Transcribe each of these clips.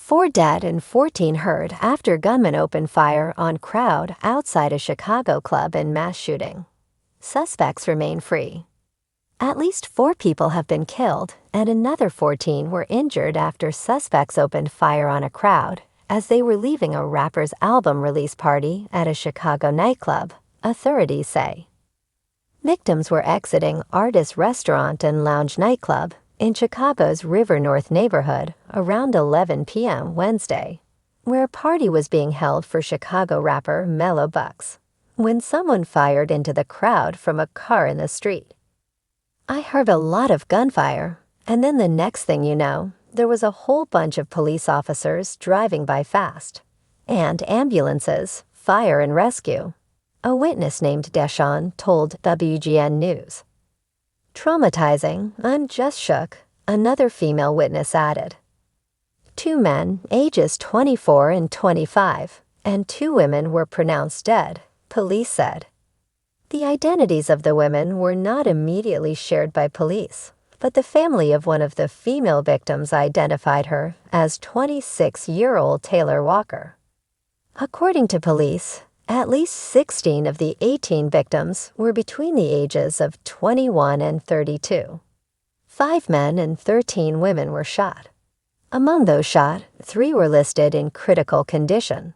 4 dead and 14 hurt after gunmen opened fire on crowd outside a Chicago club in mass shooting. Suspects remain free. At least 4 people have been killed, and another 14 were injured after suspects opened fire on a crowd as they were leaving a rapper's album release party at a Chicago nightclub, authorities say. Victims were exiting Artist Restaurant and Lounge nightclub in Chicago's River North neighborhood around 11 p.m. Wednesday, where a party was being held for Chicago rapper Mellow Bucks, when someone fired into the crowd from a car in the street. "I heard a lot of gunfire, and then the next thing you know, there was a whole bunch of police officers driving by fast, and ambulances, fire and rescue," a witness named Deshawn told WGN News. "Traumatizing, I'm just shook," another female witness added. 2 men, ages 24 and 25, and 2 women were pronounced dead, police said. The identities of the women were not immediately shared by police, but the family of one of the female victims identified her as 26-year-old Taylor Walker. According to police, at least 16 of the 18 victims were between the ages of 21 and 32. 5 men and 13 women were shot. Among those shot, 3 were listed in critical condition.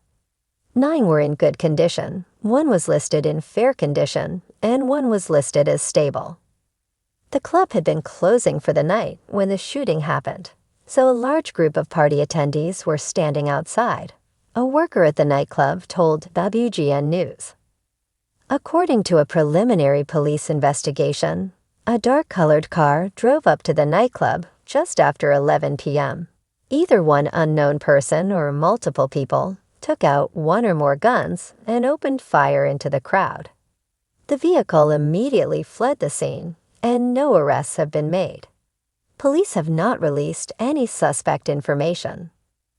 9 were in good condition, 1 was listed in fair condition, and 1 was listed as stable. The club had been closing for the night when the shooting happened, so a large group of party attendees were standing outside, a worker at the nightclub told WGN News. According to a preliminary police investigation, a dark-colored car drove up to the nightclub just after 11 p.m. Either one unknown person or multiple people took out 1 or more guns and opened fire into the crowd. The vehicle immediately fled the scene, and no arrests have been made. Police have not released any suspect information.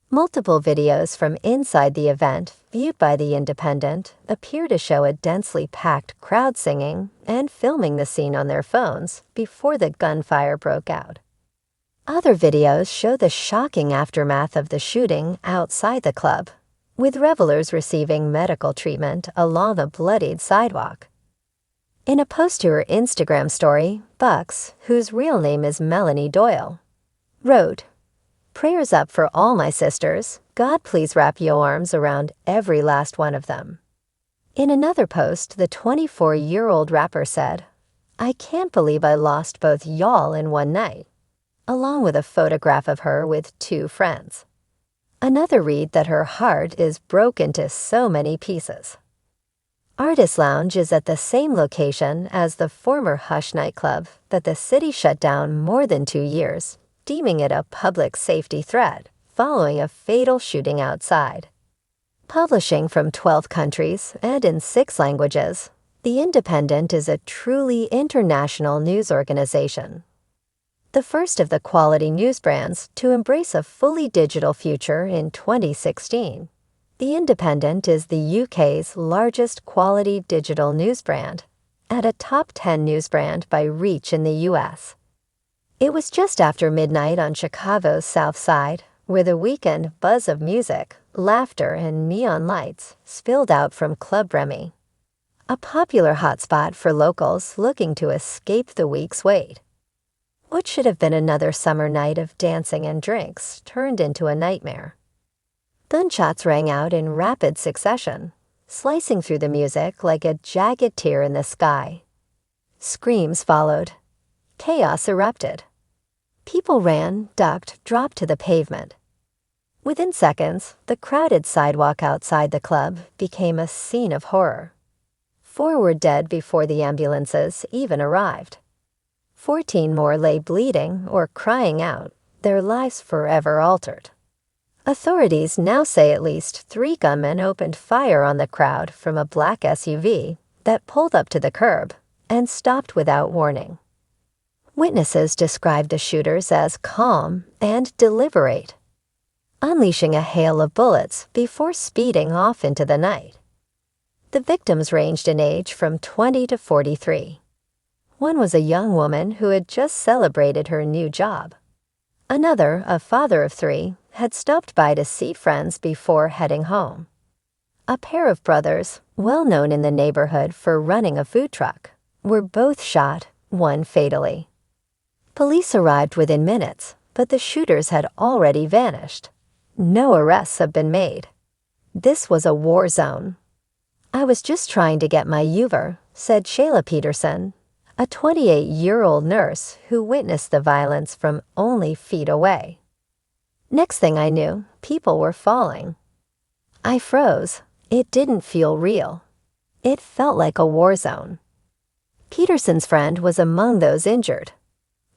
Multiple videos from inside the event, viewed by The Independent, appear to show a densely packed crowd singing and filming the scene on their phones before the gunfire broke out. Other videos show the shocking aftermath of the shooting outside the club, with revelers receiving medical treatment along the bloodied sidewalk. In a post to her Instagram story, Bucks, whose real name is Melanie Doyle, wrote, "Prayers up for all my sisters. God please wrap your arms around every last one of them." In another post, the 24-year-old rapper said, "I can't believe I lost both y'all in one night," along with a photograph of her with 2 friends. Another read that her heart is broke into so many pieces. Artist Lounge is at the same location as the former Hush nightclub that the city shut down more than 2 years, deeming it a public safety threat following a fatal shooting outside. Publishing from 12 countries and in 6 languages, The Independent is a truly international news organization. The first of the quality news brands to embrace a fully digital future in 2016. The Independent is the UK's largest quality digital news brand, at a top 10 news brand by reach in the US. It was just after midnight on Chicago's South Side, where the weekend buzz of music, laughter, and neon lights spilled out from Club Remy, a popular hotspot for locals looking to escape the week's wait. What should have been another summer night of dancing and drinks turned into a nightmare. Gunshots rang out in rapid succession, slicing through the music like a jagged tear in the sky. Screams followed. Chaos erupted. People ran, ducked, dropped to the pavement. Within seconds, the crowded sidewalk outside the club became a scene of horror. 4 were dead before the ambulances even arrived. 14 more lay bleeding or crying out, their lives forever altered. Authorities now say at least 3 gunmen opened fire on the crowd from a black SUV that pulled up to the curb and stopped without warning. Witnesses described the shooters as calm and deliberate, unleashing a hail of bullets before speeding off into the night. The victims ranged in age from 20 to 43. One was a young woman who had just celebrated her new job. Another, a father of 3, had stopped by to see friends before heading home. A pair of brothers, well known in the neighborhood for running a food truck, were both shot, one fatally. Police arrived within minutes, but the shooters had already vanished. No arrests have been made. This was a war zone. "I was just trying to get my Uber," said Shayla Peterson, a 28-year-old nurse who witnessed the violence from only feet away. "Next thing I knew, people were falling. I froze. It didn't feel real. It felt like a war zone." Peterson's friend was among those injured.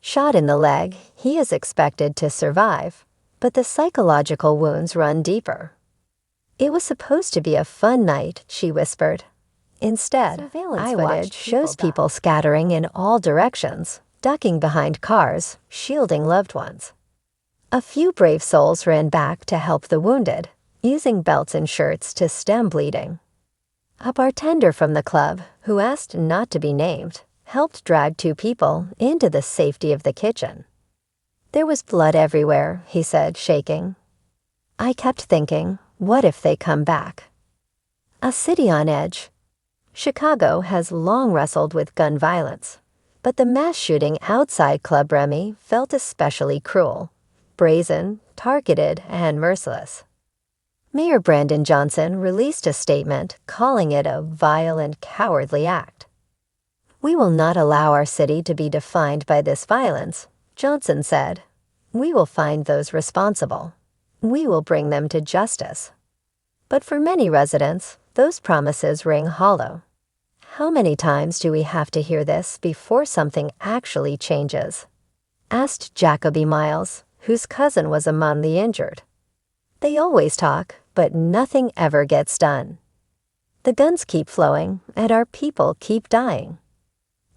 Shot in the leg, he is expected to survive, but the psychological wounds run deeper. "It was supposed to be a fun night," she whispered. "Instead, eyewatch shows people scattering in all directions, ducking behind cars, shielding loved ones. A few brave souls ran back to help the wounded, using belts and shirts to stem bleeding. A bartender from the club, who asked not to be named, helped drag 2 people into the safety of the kitchen. "There was blood everywhere," he said, shaking. "I kept thinking, what if they come back?" A city on edge. Chicago has long wrestled with gun violence, but the mass shooting outside Club Remy felt especially cruel, brazen, targeted, and merciless. Mayor Brandon Johnson released a statement calling it a vile and cowardly act. "We will not allow our city to be defined by this violence," Johnson said. "We will find those responsible. We will bring them to justice." But for many residents, those promises ring hollow. How many times do we have to hear this before something actually changes? Asked Jacoby Miles, whose cousin was among the injured. "They always talk, but nothing ever gets done. The guns keep flowing, and our people keep dying."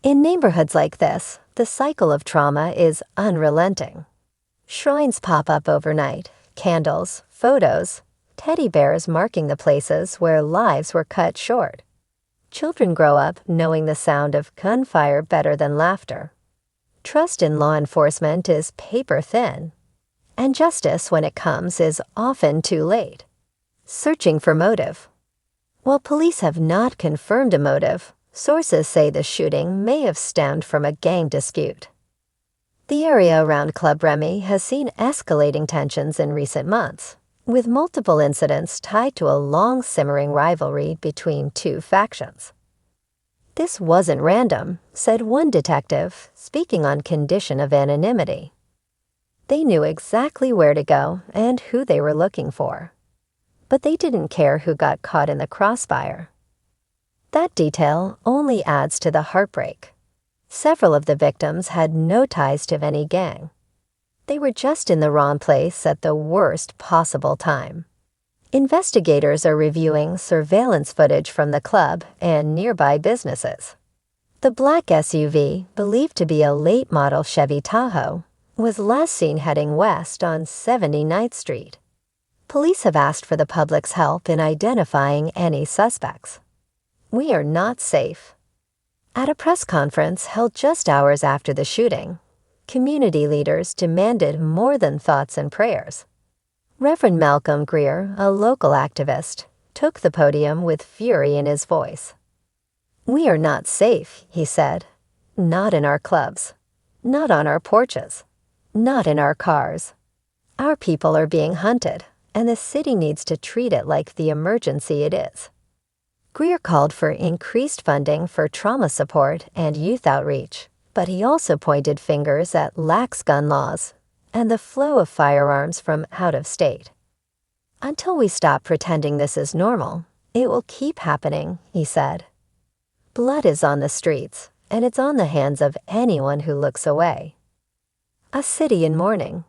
In neighborhoods like this, the cycle of trauma is unrelenting. Shrines pop up overnight, candles, photos, teddy bears marking the places where lives were cut short. Children grow up knowing the sound of gunfire better than laughter. Trust in law enforcement is paper thin, and justice, when it comes, is often too late. Searching for motive. While police have not confirmed a motive, sources say the shooting may have stemmed from a gang dispute. The area around Club Remy has seen escalating tensions in recent months, with multiple incidents tied to a long simmering rivalry between 2 factions. "This wasn't random," said one detective, speaking on condition of anonymity. "They knew exactly where to go and who they were looking for. But they didn't care who got caught in the crossfire." That detail only adds to the heartbreak. Several of the victims had no ties to any gang. They were just in the wrong place at the worst possible time. Investigators are reviewing surveillance footage from the club and nearby businesses. The black SUV, believed to be a late-model Chevy Tahoe, was last seen heading west on 79th Street. Police have asked for the public's help in identifying any suspects. "We are not safe." At a press conference held just hours after the shooting, community leaders demanded more than thoughts and prayers. Reverend Malcolm Greer, a local activist, took the podium with fury in his voice. "We are not safe," he said. "Not in our clubs. Not on our porches. Not in our cars. Our people are being hunted, and the city needs to treat it like the emergency it is." Greer called for increased funding for trauma support and youth outreach, but he also pointed fingers at lax gun laws and the flow of firearms from out of state. "Until we stop pretending this is normal, it will keep happening," he said. "Blood is on the streets, and it's on the hands of anyone who looks away." A city in mourning.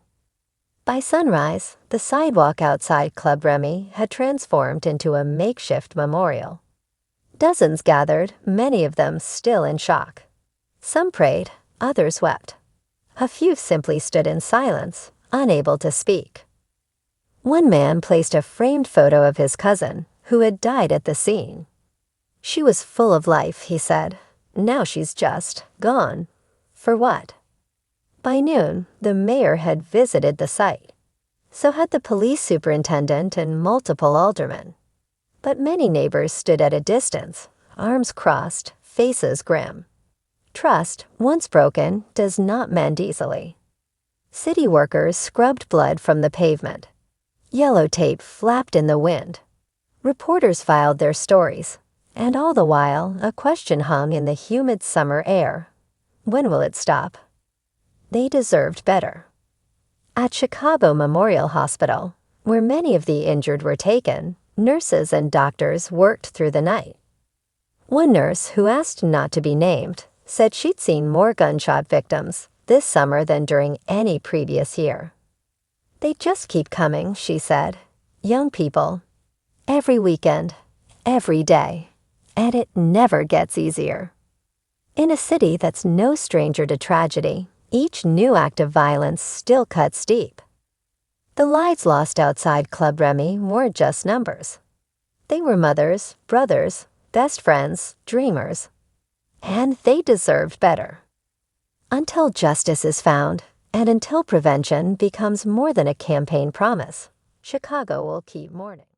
By sunrise, the sidewalk outside Club Remy had transformed into a makeshift memorial. Dozens gathered, many of them still in shock. Some prayed, others wept. A few simply stood in silence, unable to speak. One man placed a framed photo of his cousin, who had died at the scene. "She was full of life," he said. "Now she's just gone. For what?" By noon, the mayor had visited the site. So had the police superintendent and multiple aldermen. But many neighbors stood at a distance, arms crossed, faces grim. Trust, once broken, does not mend easily. City workers scrubbed blood from the pavement. Yellow tape flapped in the wind. Reporters filed their stories, and all the while a question hung in the humid summer air. When will it stop? They deserved better. At Chicago Memorial Hospital, where many of the injured were taken, nurses and doctors worked through the night. One nurse, who asked not to be named, said she'd seen more gunshot victims this summer than during any previous year. They just keep coming, she said. Young people. Every weekend. Every day. And it never gets easier. In a city that's no stranger to tragedy, each new act of violence still cuts deep. The lives lost outside Club Remy weren't just numbers. They were mothers, brothers, best friends, dreamers. And they deserved better. Until justice is found, and until prevention becomes more than a campaign promise, Chicago will keep mourning.